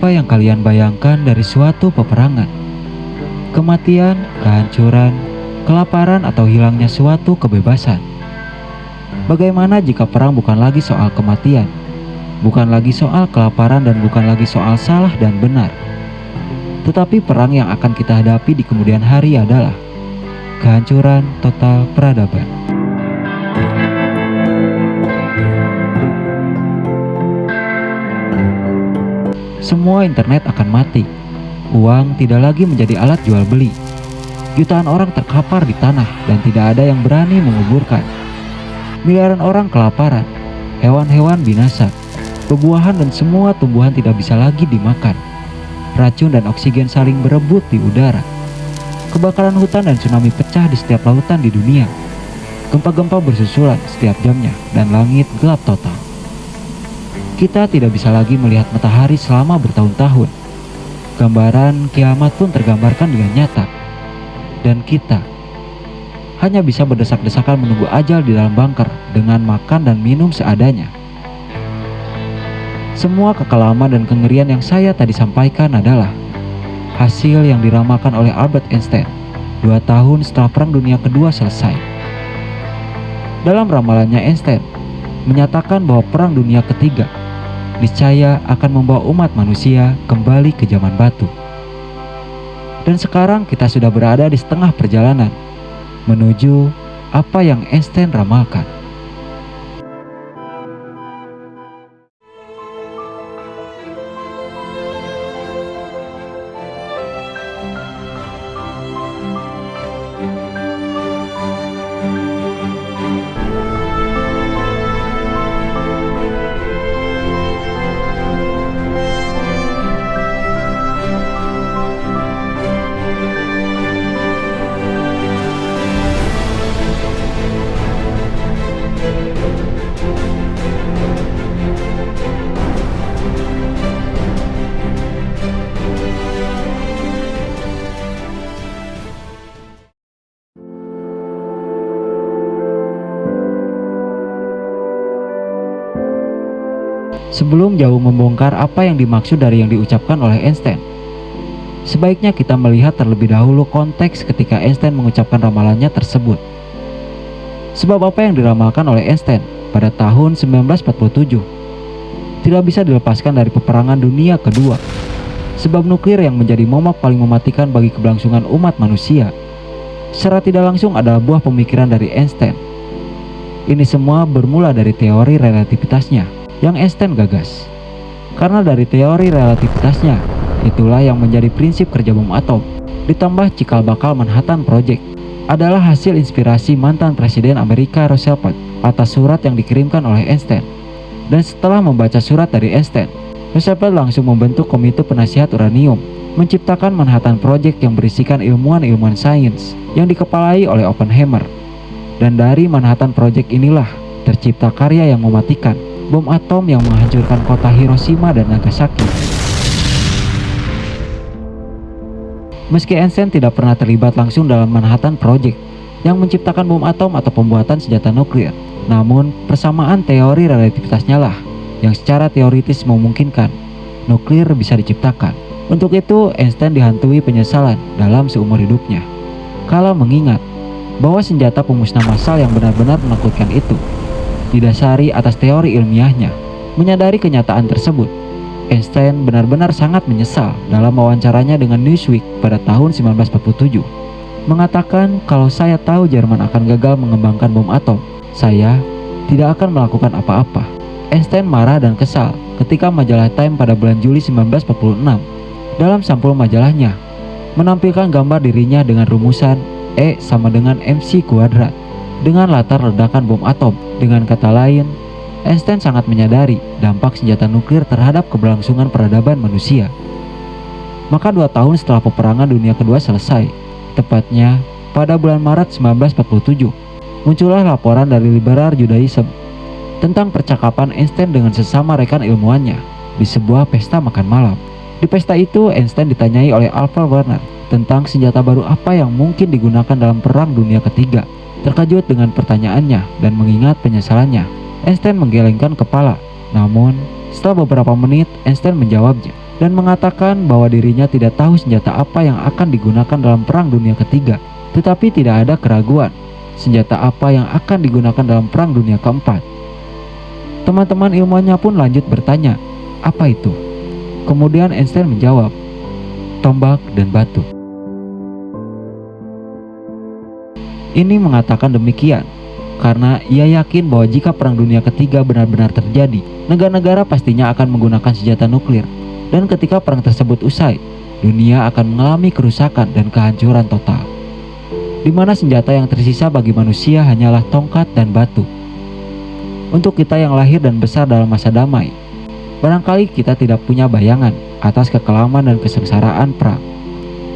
apa yang kalian bayangkan dari suatu peperangan? Kematian, kehancuran, kelaparan, atau hilangnya suatu kebebasan? Bagaimana jika perang bukan lagi soal kematian, bukan lagi soal kelaparan, dan bukan lagi soal salah dan benar? Tetapi perang yang akan kita hadapi di kemudian hari adalah kehancuran total peradaban. Semua internet akan mati. Uang tidak lagi menjadi alat jual beli. Jutaan orang terkapar di tanah dan tidak ada yang berani menguburkan. Miliaran orang kelaparan. Hewan-hewan binasa. Pebuahan dan semua tumbuhan tidak bisa lagi dimakan. Racun dan oksigen saling berebut di udara. Kebakaran hutan dan tsunami pecah di setiap lautan di dunia. Gempa-gempa bersusulan setiap jamnya dan langit gelap total. Kita tidak bisa lagi melihat matahari selama bertahun-tahun. Gambaran kiamat pun tergambarkan dengan nyata. Dan kita hanya bisa berdesak-desakan menunggu ajal di dalam bunker dengan makan dan minum seadanya. Semua kekelaman dan kengerian yang saya tadi sampaikan adalah hasil yang diramalkan oleh Albert Einstein 2 tahun setelah Perang Dunia Kedua selesai. Dalam ramalannya, Einstein menyatakan bahwa Perang Dunia Ketiga niscaya akan membawa umat manusia kembali ke zaman batu. Dan sekarang kita sudah berada di setengah perjalanan menuju apa yang Einstein ramalkan. Sebelum jauh membongkar apa yang dimaksud dari yang diucapkan oleh Einstein, sebaiknya kita melihat terlebih dahulu konteks ketika Einstein mengucapkan ramalannya tersebut. Sebab apa yang diramalkan oleh Einstein pada tahun 1947 tidak bisa dilepaskan dari peperangan dunia kedua. Sebab nuklir yang menjadi momok paling mematikan bagi keberlangsungan umat manusia secara tidak langsung adalah buah pemikiran dari Einstein. Ini semua bermula dari teori relativitasnya yang Einstein gagas. Karena dari teori relativitasnya, itulah yang menjadi prinsip kerja bom atom, ditambah cikal bakal Manhattan Project, adalah hasil inspirasi mantan Presiden Amerika Roosevelt atas surat yang dikirimkan oleh Einstein. Dan setelah membaca surat dari Einstein, Roosevelt langsung membentuk Komite Penasihat Uranium, menciptakan Manhattan Project yang berisikan ilmuwan-ilmuwan sains yang dikepalai oleh Oppenheimer. Dan dari Manhattan Project inilah tercipta karya yang mematikan, bom atom yang menghancurkan kota Hiroshima dan Nagasaki. Meski Einstein tidak pernah terlibat langsung dalam Manhattan Project yang menciptakan bom atom atau pembuatan senjata nuklir, namun persamaan teori relativitasnya lah yang secara teoritis memungkinkan nuklir bisa diciptakan. Untuk itu, Einstein dihantui penyesalan dalam seumur hidupnya kala mengingat bahwa senjata pemusnah massal yang benar-benar menakutkan itu didasari atas teori ilmiahnya. Menyadari kenyataan tersebut, Einstein benar-benar sangat menyesal dalam wawancaranya dengan Newsweek pada tahun 1947. Mengatakan, kalau saya tahu Jerman akan gagal mengembangkan bom atom, saya tidak akan melakukan apa-apa. Einstein marah dan kesal ketika majalah Time pada bulan Juli 1946 dalam sampul majalahnya menampilkan gambar dirinya dengan rumusan E sama dengan MC kuadrat dengan latar ledakan bom atom. Dengan kata lain, Einstein sangat menyadari dampak senjata nuklir terhadap keberlangsungan peradaban manusia. Maka 2 tahun setelah peperangan dunia kedua selesai, tepatnya pada bulan Maret 1947, muncullah laporan dari Liberal Judaism tentang percakapan Einstein dengan sesama rekan ilmuwannya di sebuah pesta makan malam. Di pesta itu, Einstein ditanyai oleh Alpha Werner tentang senjata baru apa yang mungkin digunakan dalam Perang Dunia Ketiga. Terkejut dengan pertanyaannya dan mengingat penyesalannya, Einstein menggelengkan kepala. Namun, setelah beberapa menit, Einstein menjawabnya, dan mengatakan bahwa dirinya tidak tahu senjata apa yang akan digunakan dalam Perang Dunia Ketiga, tetapi tidak ada keraguan senjata apa yang akan digunakan dalam Perang Dunia Keempat. Teman-teman ilmuwannya pun lanjut bertanya, apa itu? Kemudian Einstein menjawab, tombak dan batu. Ini mengatakan demikian karena ia yakin bahwa jika Perang Dunia Ketiga benar-benar terjadi, negara-negara pastinya akan menggunakan senjata nuklir. Dan ketika perang tersebut usai, dunia akan mengalami kerusakan dan kehancuran total, di mana senjata yang tersisa bagi manusia hanyalah tongkat dan batu. Untuk kita yang lahir dan besar dalam masa damai, barangkali kita tidak punya bayangan atas kekelaman dan kesengsaraan perang.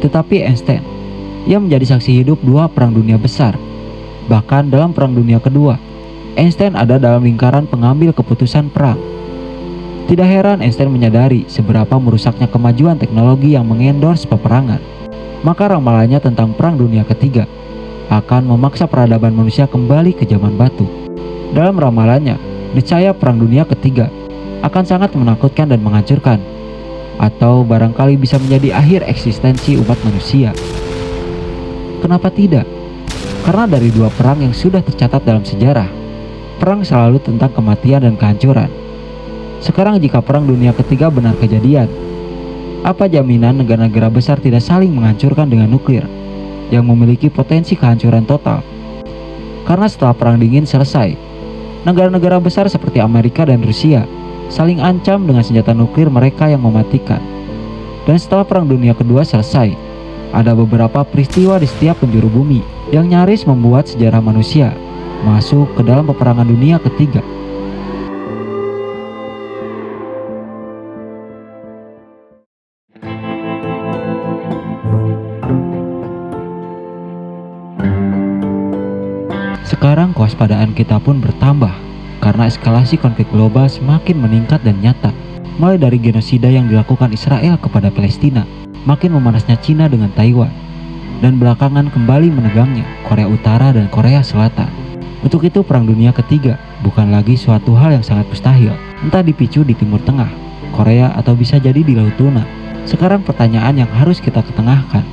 Tetapi Einstein, ia menjadi saksi hidup dua perang dunia besar. Bahkan dalam Perang Dunia Kedua, Einstein ada dalam lingkaran pengambil keputusan perang. Tidak heran Einstein menyadari seberapa merusaknya kemajuan teknologi yang mengendorse peperangan. Maka ramalannya tentang Perang Dunia Ketiga akan memaksa peradaban manusia kembali ke zaman batu. Dalam ramalannya, niscaya Perang Dunia Ketiga akan sangat menakutkan dan menghancurkan, atau barangkali bisa menjadi akhir eksistensi umat manusia. Kenapa tidak? Karena dari dua perang yang sudah tercatat dalam sejarah, perang selalu tentang kematian dan kehancuran. Sekarang jika Perang Dunia Ketiga benar kejadian, apa jaminan negara-negara besar tidak saling menghancurkan dengan nuklir yang memiliki potensi kehancuran total? Karena setelah Perang Dingin selesai, negara-negara besar seperti Amerika dan Rusia saling ancam dengan senjata nuklir mereka yang mematikan. Dan setelah Perang Dunia Kedua selesai, ada beberapa peristiwa di setiap penjuru bumi yang nyaris membuat sejarah manusia masuk ke dalam peperangan dunia ketiga. Sekarang kewaspadaan kita pun bertambah karena eskalasi konflik global semakin meningkat dan nyata. Mulai dari genosida yang dilakukan Israel kepada Palestina, makin memanasnya Cina dengan Taiwan, dan belakangan kembali menegangnya Korea Utara dan Korea Selatan. Untuk itu Perang Dunia Ketiga bukan lagi suatu hal yang sangat mustahil, entah dipicu di Timur Tengah, Korea, atau bisa jadi di Laut Tuna. Sekarang pertanyaan yang harus kita ketengahkan,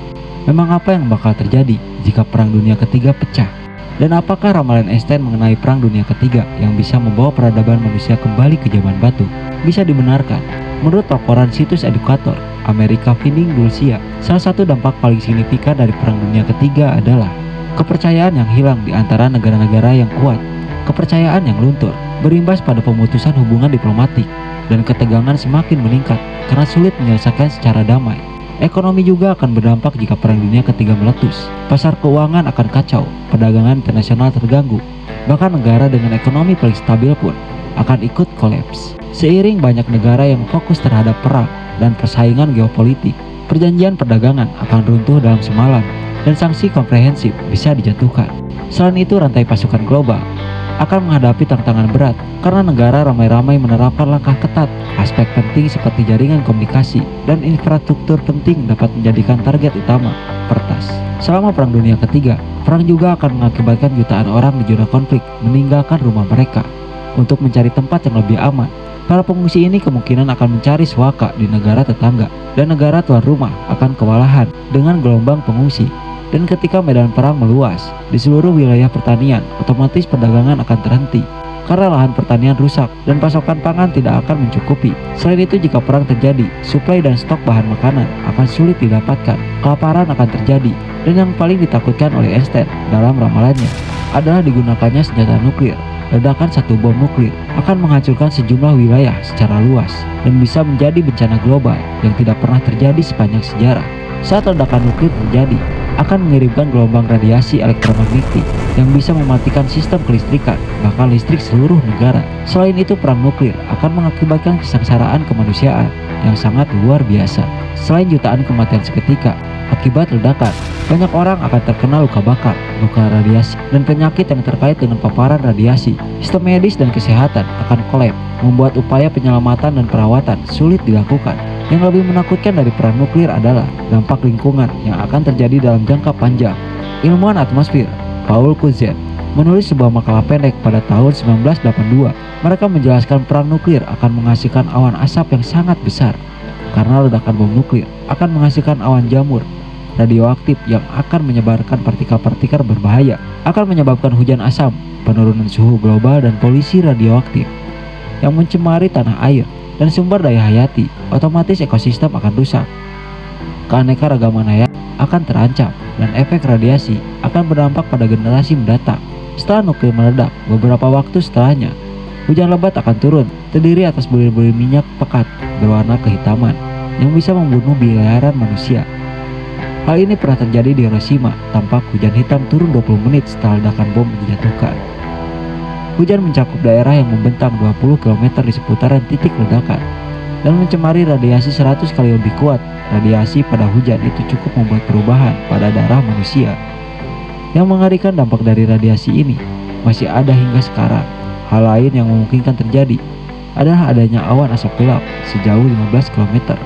memang apa yang bakal terjadi jika Perang Dunia Ketiga pecah? Dan apakah ramalan Einstein mengenai Perang Dunia Ketiga yang bisa membawa peradaban manusia kembali ke zaman batu bisa dibenarkan? Menurut laporan situs edukator Amerika Finding Dulcia, salah satu dampak paling signifikan dari Perang Dunia Ketiga adalah kepercayaan yang hilang di antara negara-negara yang kuat. Kepercayaan yang luntur berimbas pada pemutusan hubungan diplomatik, dan ketegangan semakin meningkat karena sulit menyelesaikan secara damai. Ekonomi juga akan berdampak jika Perang Dunia Ketiga meletus. Pasar keuangan akan kacau, perdagangan internasional terganggu, bahkan negara dengan ekonomi paling stabil pun akan ikut kolaps. Seiring banyak negara yang fokus terhadap perang dan persaingan geopolitik, perjanjian perdagangan akan runtuh dalam semalam, dan sanksi komprehensif bisa dijatuhkan. Selain itu, rantai pasukan global akan menghadapi tantangan berat karena negara ramai-ramai menerapkan langkah ketat. Aspek penting seperti jaringan komunikasi dan infrastruktur penting dapat menjadikan target utama pertas. Selama Perang Dunia Ketiga, perang juga akan mengakibatkan jutaan orang di zona konflik meninggalkan rumah mereka untuk mencari tempat yang lebih aman. Para pengungsi ini kemungkinan akan mencari suaka di negara tetangga, dan negara tuan rumah akan kewalahan dengan gelombang pengungsi. Dan ketika medan perang meluas di seluruh wilayah pertanian, otomatis perdagangan akan terhenti karena lahan pertanian rusak dan pasokan pangan tidak akan mencukupi. Selain itu, jika perang terjadi, suplai dan stok bahan makanan akan sulit didapatkan, kelaparan akan terjadi, dan yang paling ditakutkan oleh Einstein dalam ramalannya adalah digunakannya senjata nuklir. Ledakan satu bom nuklir akan menghancurkan sejumlah wilayah secara luas dan bisa menjadi bencana global yang tidak pernah terjadi sepanjang sejarah. Saat ledakan nuklir terjadi, akan mengirimkan gelombang radiasi elektromagnetik yang bisa mematikan sistem kelistrikan, bahkan listrik seluruh negara. Selain itu, perang nuklir akan mengakibatkan kesengsaraan kemanusiaan yang sangat luar biasa. Selain jutaan kematian seketika akibat ledakan, banyak orang akan terkena luka bakar, luka radiasi, dan penyakit yang terkait dengan paparan radiasi. Sistem medis dan kesehatan akan kolaps, membuat upaya penyelamatan dan perawatan sulit dilakukan. Yang lebih menakutkan dari perang nuklir adalah dampak lingkungan yang akan terjadi dalam jangka panjang. Ilmuwan atmosfer Paul Kutzen menulis sebuah makalah pendek pada tahun 1982. Mereka menjelaskan perang nuklir akan menghasilkan awan asap yang sangat besar karena ledakan bom nuklir akan menghasilkan awan jamur radioaktif yang akan menyebarkan partikel-partikel berbahaya, akan menyebabkan hujan asam, penurunan suhu global, dan polusi radioaktif yang mencemari tanah air dan sumber daya hayati. Otomatis ekosistem akan rusak, keanekaragaman hayat akan terancam, dan efek radiasi akan berdampak pada generasi mendatang. Setelah nuklir meledak, beberapa waktu setelahnya, hujan lebat akan turun, terdiri atas bulir-bulir minyak pekat berwarna kehitaman yang bisa membunuh miliaran manusia. Hal ini pernah terjadi di Hiroshima. Tampak hujan hitam turun 20 menit setelah ledakan bom dijatuhkan. Hujan mencakup daerah yang membentang 20 km di seputaran titik ledakan dan mencemari radiasi 100 kali lebih kuat. Radiasi pada hujan itu cukup membuat perubahan pada darah manusia. Yang mengerikan, dampak dari radiasi ini masih ada hingga sekarang. Hal lain yang memungkinkan terjadi adalah adanya awan asap gelap sejauh 15 km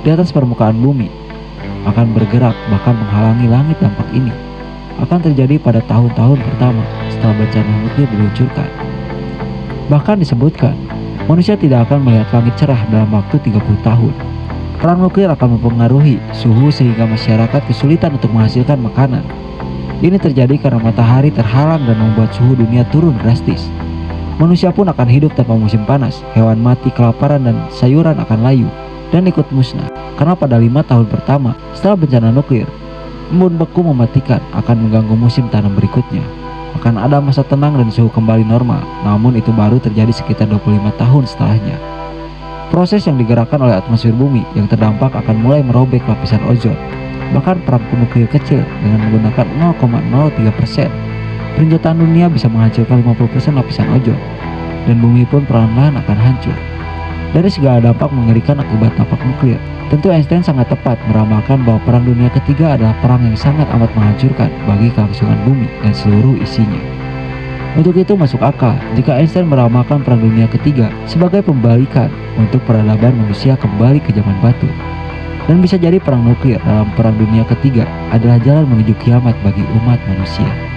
di atas permukaan bumi akan bergerak, bahkan menghalangi langit. Dampak ini akan terjadi pada tahun-tahun pertama setelah bencana nuklir diluncurkan. Bahkan disebutkan, manusia tidak akan melihat langit cerah dalam waktu 30 tahun. Perang nuklir akan mempengaruhi suhu sehingga masyarakat kesulitan untuk menghasilkan makanan. Ini terjadi karena matahari terhalang dan membuat suhu dunia turun drastis. Manusia pun akan hidup tanpa musim panas, hewan mati kelaparan, dan sayuran akan layu dan ikut musnah. Karena pada 5 tahun pertama setelah bencana nuklir, embun beku mematikan akan mengganggu musim tanam berikutnya. Akan ada masa tenang dan suhu kembali normal, namun itu baru terjadi sekitar 25 tahun setelahnya. Proses yang digerakkan oleh atmosfer bumi yang terdampak akan mulai merobek lapisan ozon. Bahkan perang nuklir kecil dengan menggunakan 0,03%, perinjataan dunia bisa menghancurkan 50% lapisan ozon, dan bumi pun perlahan-lahan akan hancur. Dari segala dampak mengerikan akibat dampak nuklir, tentu Einstein sangat tepat meramalkan bahwa Perang Dunia Ketiga adalah perang yang sangat amat menghancurkan bagi kelangsungan bumi dan seluruh isinya. Untuk itu masuk akal jika Einstein meramalkan Perang Dunia Ketiga sebagai pembalikan untuk peradaban manusia kembali ke zaman batu. Dan bisa jadi perang nuklir dalam Perang Dunia Ketiga adalah jalan menuju kiamat bagi umat manusia.